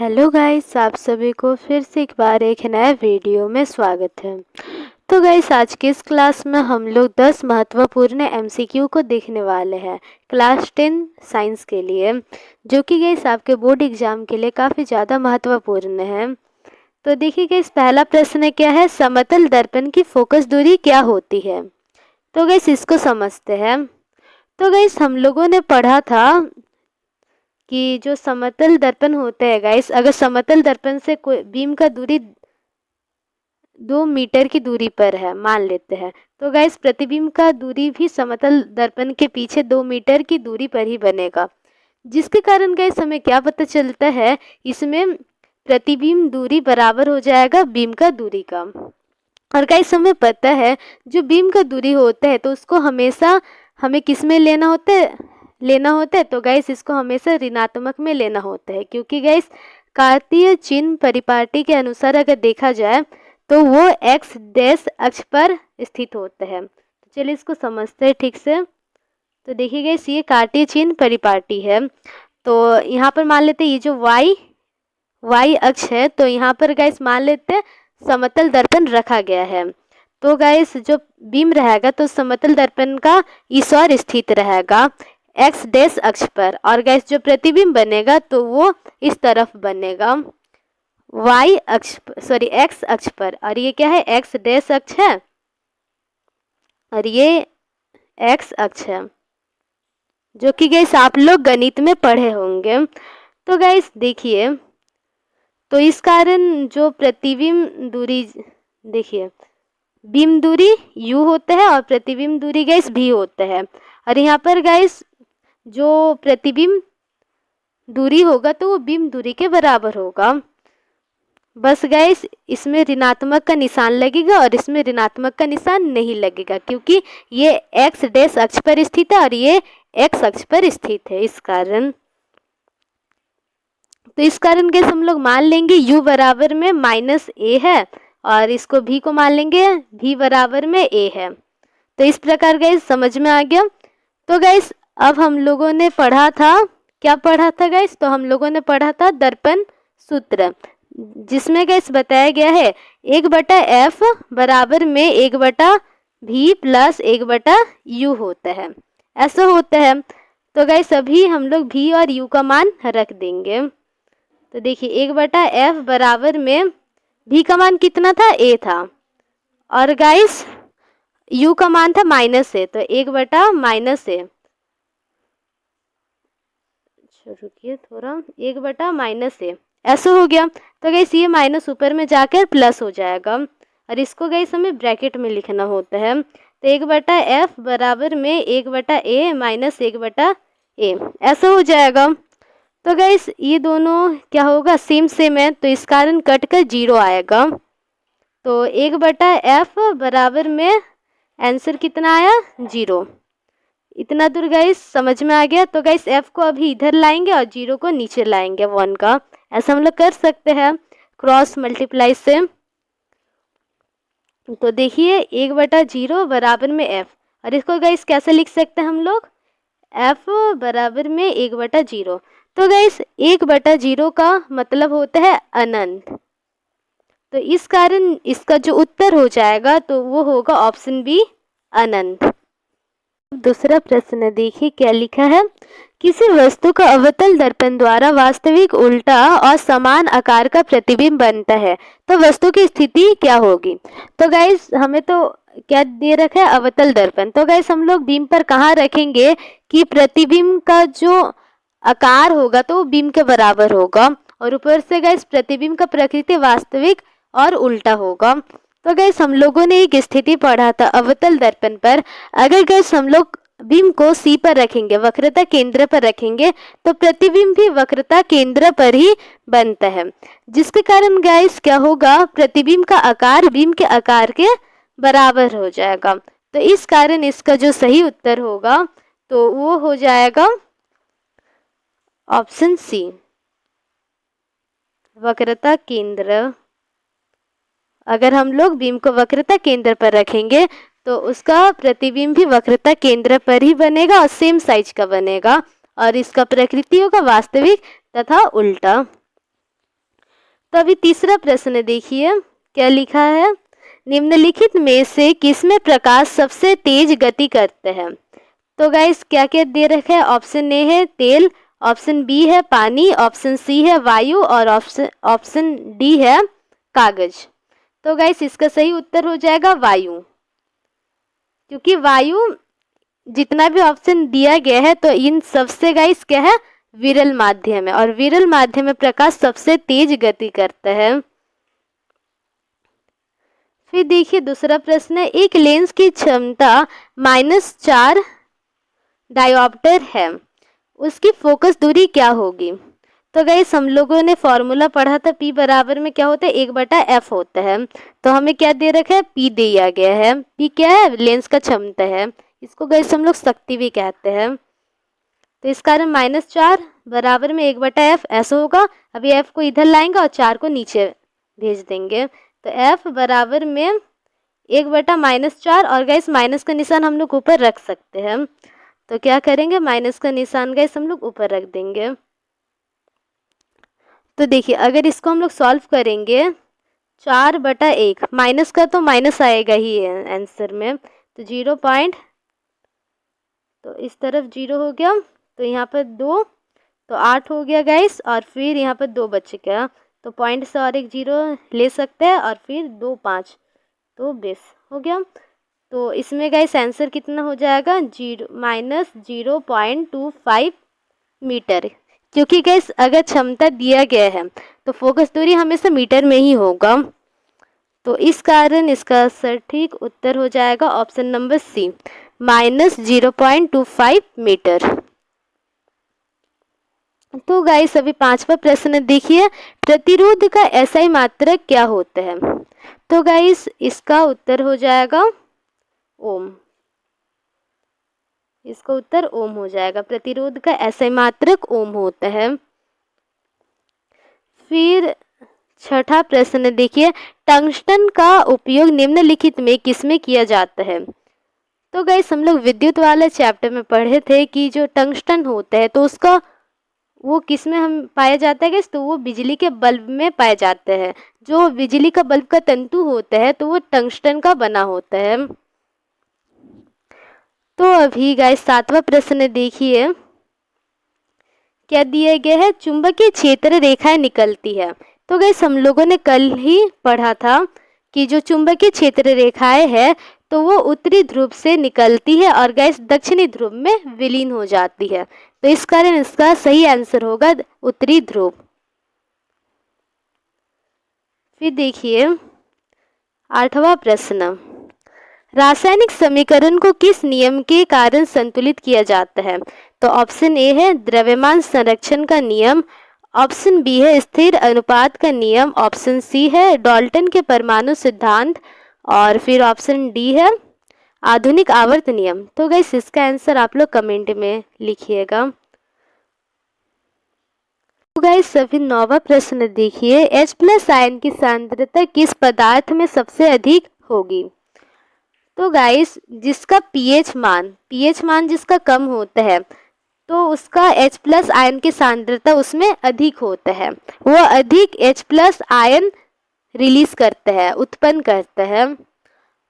Hello guys, आप सभी को फिर से एक बार एक नए वीडियो में स्वागत है। तो गाइस, आज के इस क्लास में हम लोग 10 महत्वपूर्ण एमसीक्यू को देखने वाले हैं क्लास 10 साइंस के लिए, जो कि गाइस आपके बोर्ड एग्जाम के लिए काफ़ी ज़्यादा महत्वपूर्ण है। तो देखिए गाइस, पहला प्रश्न क्या है, समतल दर्पण की फोकस दूरी क्या होती है। तो गाइस इसको समझते हैं। तो गाइस हम लोगों ने पढ़ा था कि जो समतल दर्पण होते हैं गाइस, अगर समतल दर्पण से कोई बीम का दूरी 2 मीटर की दूरी पर है मान लेते हैं, तो गाइस प्रतिबिंब का दूरी भी समतल दर्पण के पीछे 2 मीटर की दूरी पर ही बनेगा, जिसके कारण गाइस हमें क्या पता चलता है, इसमें प्रतिबिंब दूरी बराबर हो जाएगा बीम का दूरी का। और गाइस हमें पता है जो बीम का दूरी होता है तो उसको हमेशा हमें किस में लेना होता है, तो गाइस इसको हमेशा ऋणात्मक में लेना होता है, क्योंकि गाइस कार्तीय चिन्ह परिपाटी के अनुसार अगर देखा जाए तो वो एक्स डैश अक्ष पर स्थित होता है। तो चलिए इसको समझते हैं ठीक से। तो देखिए गाइस, ये कार्तीय चिन्ह परिपाटी है, तो यहाँ पर मान लेते हैं ये जो वाई अक्ष है, तो यहाँ पर गाइस मान लेते हैं समतल दर्पण रखा गया है। तो गाइस जो बीम रहेगा तो समतल दर्पण का इस ओर स्थित रहेगा एक्स डैश अक्ष पर, और गाइस जो प्रतिबिंब बनेगा तो वो इस तरफ बनेगा एक्स अक्ष पर, और ये क्या है, एक्स डैश अक्ष है और ये एक्स अक्ष है, जो कि गाइस आप लोग गणित में पढ़े होंगे। तो गाइस देखिए, तो इस कारण जो प्रतिबिंब दूरी, देखिए बीम दूरी u होता है और प्रतिबिंब दूरी गाइस v होता है, और यहाँ पर गाइस जो प्रतिबिंब दूरी होगा तो वो बीम दूरी के बराबर होगा। बस गाइस इसमें ऋणात्मक का निशान लगेगा और इसमें ऋणात्मक का निशान नहीं लगेगा, क्योंकि ये एक्स डैश अक्ष पर स्थित है और ये एक्स अक्ष पर स्थित है। इस कारण गाइस हम लोग मान लेंगे u बराबर में -a है और इसको v को मान लेंगे v बराबर में a है। तो इस प्रकार गाइस समझ में आ गया। तो गाइस अब हम लोगों ने पढ़ा था, क्या पढ़ा था गाइस, तो हम लोगों ने पढ़ा था दर्पण सूत्र, जिसमें गाइस बताया गया है 1/f बराबर में 1/v प्लस 1/u होता है, ऐसा होता है। तो गाइस अभी हम लोग v और u का मान रख देंगे। तो देखिए 1/f बराबर में v का मान कितना था, a था, और गाइस u का मान था -a, तो 1/-a, रुकिए थोड़ा, 1/-a ऐसा हो गया। तो गाइस ये माइनस ऊपर में जाकर प्लस हो जाएगा, और इसको गाइस हमें ब्रैकेट में लिखना होता है। तो 1/f बराबर में 1/a माइनस 1/a ऐसा हो जाएगा। तो गाइस ये दोनों क्या होगा, सेम है, तो इस कारण कट कर 0 आएगा। तो 1/f बराबर में आंसर कितना आया, 0। इतना दूर गाइस समझ में आ गया। तो गाइस f को अभी इधर लाएंगे और 0 को नीचे लाएंगे 1 का, ऐसा हम लोग कर सकते हैं क्रॉस मल्टीप्लाई से। तो देखिए 1/0 बराबर में f, और इसको गाइस कैसे लिख सकते हैं हम लोग, f बराबर में 1/0। तो गाइस 1/0 का मतलब होता है अनंत, तो इस कारण इसका जो उत्तर हो जाएगा तो वो होगा ऑप्शन बी, अनंत। दूसरा प्रश्न देखिए क्या लिखा है, किसी वस्तु का अवतल दर्पण द्वारा वास्तविक उल्टा और समान आकार का प्रतिबिंब बनता है तो वस्तु की स्थिति क्या होगी। तो गाइस हमें तो क्या दे रखा है, अवतल दर्पण, तो गाइस हम लोग बीम पर कहाँ रखेंगे कि प्रतिबिंब का जो आकार होगा तो वो बीम के बराबर होगा, और ऊपर से गाइस प्रतिबिंब का प्रकृति वास्तविक और उल्टा होगा। तो गाइस हम लोगों ने एक स्थिति पढ़ा था अवतल दर्पण पर, अगर गाइस हम लोग बीम को C पर रखेंगे, वक्रता केंद्र पर रखेंगे, तो प्रतिबिंब भी वक्रता केंद्र पर ही बनता है, जिसके कारण गाइस क्या होगा, प्रतिबिंब का आकार बीम के आकार के बराबर हो जाएगा। तो इस कारण इसका जो सही उत्तर होगा तो वो हो जाएगा ऑप्शन सी, वक्रता केंद्र। अगर हम लोग बीम को वक्रता केंद्र पर रखेंगे तो उसका प्रतिबिंब भी वक्रता केंद्र पर ही बनेगा और सेम साइज का बनेगा, और इसका प्रकृति होगा वास्तविक तथा उल्टा। तो अभी तीसरा प्रश्न देखिए क्या लिखा है, निम्नलिखित में से किसमें प्रकाश सबसे तेज गति करते हैं। तो गाइस क्या क्या दे रखा है, ऑप्शन ए है तेल, ऑप्शन बी है पानी, ऑप्शन सी है वायु और ऑप्शन डी है कागज। तो गाइस इसका सही उत्तर हो जाएगा वायु, क्योंकि वायु जितना भी ऑप्शन दिया गया है तो इन सबसे गाइस क्या है, विरल माध्यम है, और विरल माध्यम में प्रकाश सबसे तेज गति करता है। फिर देखिए दूसरा प्रश्न है, एक लेंस की क्षमता -4 डायोप्टर है, उसकी फोकस दूरी क्या होगी। तो गाइस हम लोगों ने फॉर्मूला पढ़ा था, P बराबर में क्या होता है 1/f होता है। तो हमें क्या दे रखा है, P दिया गया है। P क्या है, लेंस का क्षमता है, इसको गाइस हम लोग शक्ति भी कहते हैं। तो इस कारण -4 बराबर में 1/f ऐसा होगा। अभी f को इधर लाएंगे और 4 को नीचे भेज देंगे, तो f बराबर में 1/-4, और गाइस माइनस का निशान हम लोग ऊपर रख सकते हैं। तो क्या करेंगे, माइनस का निशान गाइस हम लोग ऊपर रख देंगे। तो देखिए अगर इसको हम लोग सॉल्व करेंगे 4/1, माइनस का तो माइनस आएगा ही है आंसर में, तो 0 पॉइंट, तो इस तरफ 0 हो गया, तो यहाँ पर 2, तो 8 हो गया गाइस, और फिर यहाँ पर 2 बच गया, तो पॉइंट से और एक 0 ले सकते हैं, और फिर 2 5, तो 20 हो गया। तो इसमें गाइस आंसर कितना हो जाएगा, -0.25 मीटर, क्योंकि गाइस अगर क्षमता दिया गया है तो फोकस दूरी हमेशा मीटर में ही होगा। तो इस कारण इसका सटीक उत्तर हो जाएगा ऑप्शन नंबर सी, -0.25 मीटर। तो गाइस अभी पांचवा प्रश्न देखिए, प्रतिरोध का एसआई मात्रक क्या होता है। तो गाइस इसका उत्तर हो जाएगा ओम, इसका उत्तर ओम हो जाएगा। प्रतिरोध का एसआई मात्रक ओम होता है। फिर छठा प्रश्न देखिए, टंगस्टन का उपयोग निम्नलिखित में किसमें किया जाता है। तो गाइस हम लोग विद्युत वाले चैप्टर में पढ़े थे कि जो टंगस्टन होता है तो उसका वो किस में हम पाया जाता है, तो वो बिजली के बल्ब में पाया जाता है। जो बिजली का बल्ब का तंतु होता है तो वो टंगस्टन का बना होता है। तो अभी गाइस सातवां प्रश्न देखिए क्या दिया गया है, चुंबकीय क्षेत्र रेखाएं निकलती है। तो गाइस हम लोगों ने कल ही पढ़ा था कि जो चुंबकीय क्षेत्र रेखाएं है तो वो उत्तरी ध्रुव से निकलती है और गाइस दक्षिणी ध्रुव में विलीन हो जाती है। तो इस कारण इसका सही आंसर होगा उत्तरी ध्रुव। फिर देखिए आठवां प्रश्न, रासायनिक समीकरण को किस नियम के कारण संतुलित किया जाता है। तो ऑप्शन ए है द्रव्यमान संरक्षण का नियम, ऑप्शन बी है स्थिर अनुपात का नियम, ऑप्शन सी है डाल्टन के परमाणु सिद्धांत, और फिर ऑप्शन डी है आधुनिक आवर्त नियम। तो गाइस इसका आंसर आप लोग कमेंट में लिखिएगा। तो गाइस सभी नौवां प्रश्न देखिए, H+ आयन की सांद्रता किस पदार्थ में सबसे अधिक होगी। तो गाइस जिसका pH मान जिसका कम होता है तो उसका H+ आयन की सांद्रता उसमें अधिक होता है, वो अधिक H+ आयन रिलीज करता है, उत्पन्न करता है।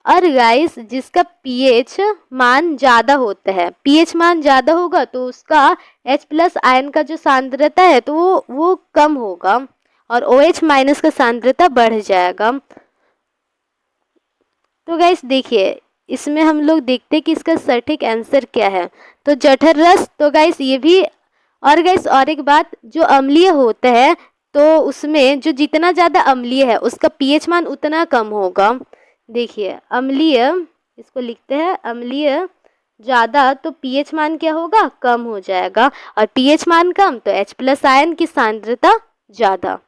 और गाइस जिसका pH मान ज़्यादा होता है, pH मान ज़्यादा होगा तो उसका H+ आयन का जो सांद्रता है तो वो कम होगा और OH- का सांद्रता बढ़ जाएगा। तो गाइस देखिए इसमें हम लोग देखते हैं कि इसका सटीक आंसर क्या है। तो जठर रस, तो गाइस ये भी, और गाइस और एक बात, जो अम्लीय होता है तो उसमें जो जितना ज़्यादा अम्लीय है उसका pH मान उतना कम होगा। देखिए अम्लीय, इसको लिखते हैं अम्लीय ज़्यादा तो pH मान क्या होगा, कम हो जाएगा, और pH मान कम तो H+ आयन की सांद्रता ज़्यादा।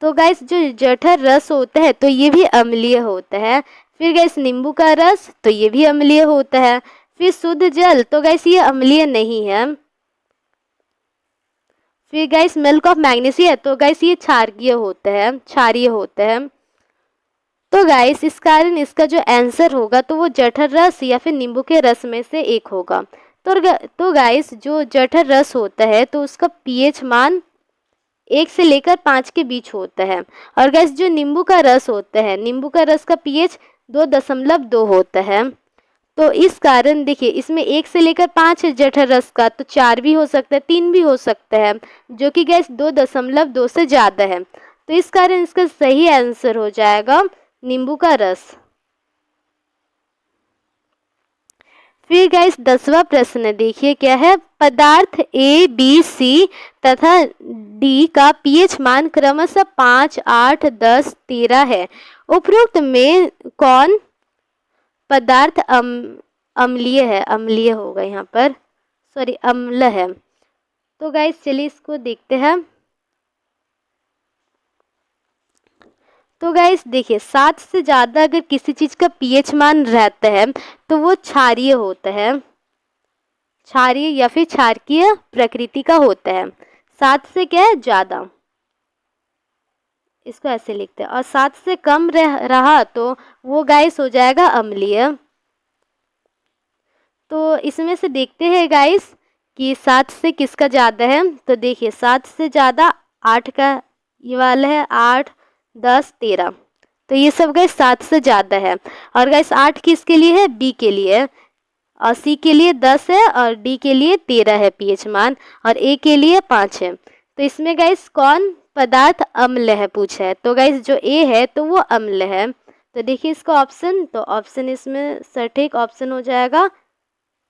तो गाइस जो जठर रस होता है तो ये भी अम्लीय होता है। फिर गाइस नींबू का रस, तो ये भी अम्लीय होता है। फिर शुद्ध जल, तो गाइस ये अम्लीय नहीं है। फिर गाइस मिल्क ऑफ मैग्नीशिया, तो गाइस ये क्षारीय होता है। तो गाइस इस कारण इसका जो आंसर होगा तो वो जठर रस या फिर नींबू के रस में से एक होगा। तो गाइस जो जठर रस होता है तो उसका pH मान 1 से लेकर 5 के बीच होता है। और गैस जो नींबू का रस होता है, नींबू का रस का पीएच 2.2 होता है। तो इस कारण देखिए इसमें 1 से लेकर 5 है जठर रस का, तो 4 भी हो सकता है, 3 भी हो सकता है, जो कि गैस 2.2 से ज़्यादा है। तो इस कारण इसका सही आंसर हो जाएगा नींबू का रस। फिर गाइस 10वां प्रश्न देखिए क्या है। पदार्थ ए, बी, सी तथा डी का पीएच मान क्रमशः 5, 8, 10, 13 है। उपरोक्त में कौन पदार्थ अम्लीय है, अम्लीय होगा यहाँ पर, सॉरी अम्ल है। तो गाइस चलिए इसको देखते हैं। तो गाइस देखिए 7 से ज़्यादा अगर किसी चीज़ का पीएच मान रहता है तो वो क्षारीय होता है, क्षारीय या फिर क्षारकीय प्रकृति का होता है। 7 से क्या है ज़्यादा, इसको ऐसे लिखते हैं, और 7 से कम रहा तो वो गाइस हो जाएगा अम्लीय। तो इसमें से देखते हैं गाइस कि 7 से किसका ज़्यादा है। तो देखिए 7 से ज़्यादा 8 का ये वाला है, 8, 10, 13, तो ये सब गाइस 7 से ज़्यादा है। और गाइस 8 किसके लिए है, बी के लिए, और सी के लिए 10 है, और डी के लिए 13 है पीएच मान, और ए के लिए 5 है। तो इसमें गाइस कौन पदार्थ अम्ल है पूछा है, तो गाइस जो ए है तो वो अम्ल है। तो देखिए इसका ऑप्शन, तो ऑप्शन इसमें सटीक ऑप्शन हो जाएगा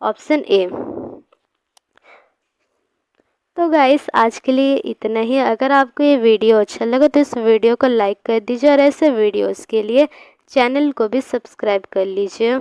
ऑप्शन ए। तो गाइस आज के लिए इतना ही। अगर आपको ये वीडियो अच्छा लगा तो इस वीडियो को लाइक कर दीजिए, और ऐसे वीडियोस के लिए चैनल को भी सब्सक्राइब कर लीजिए।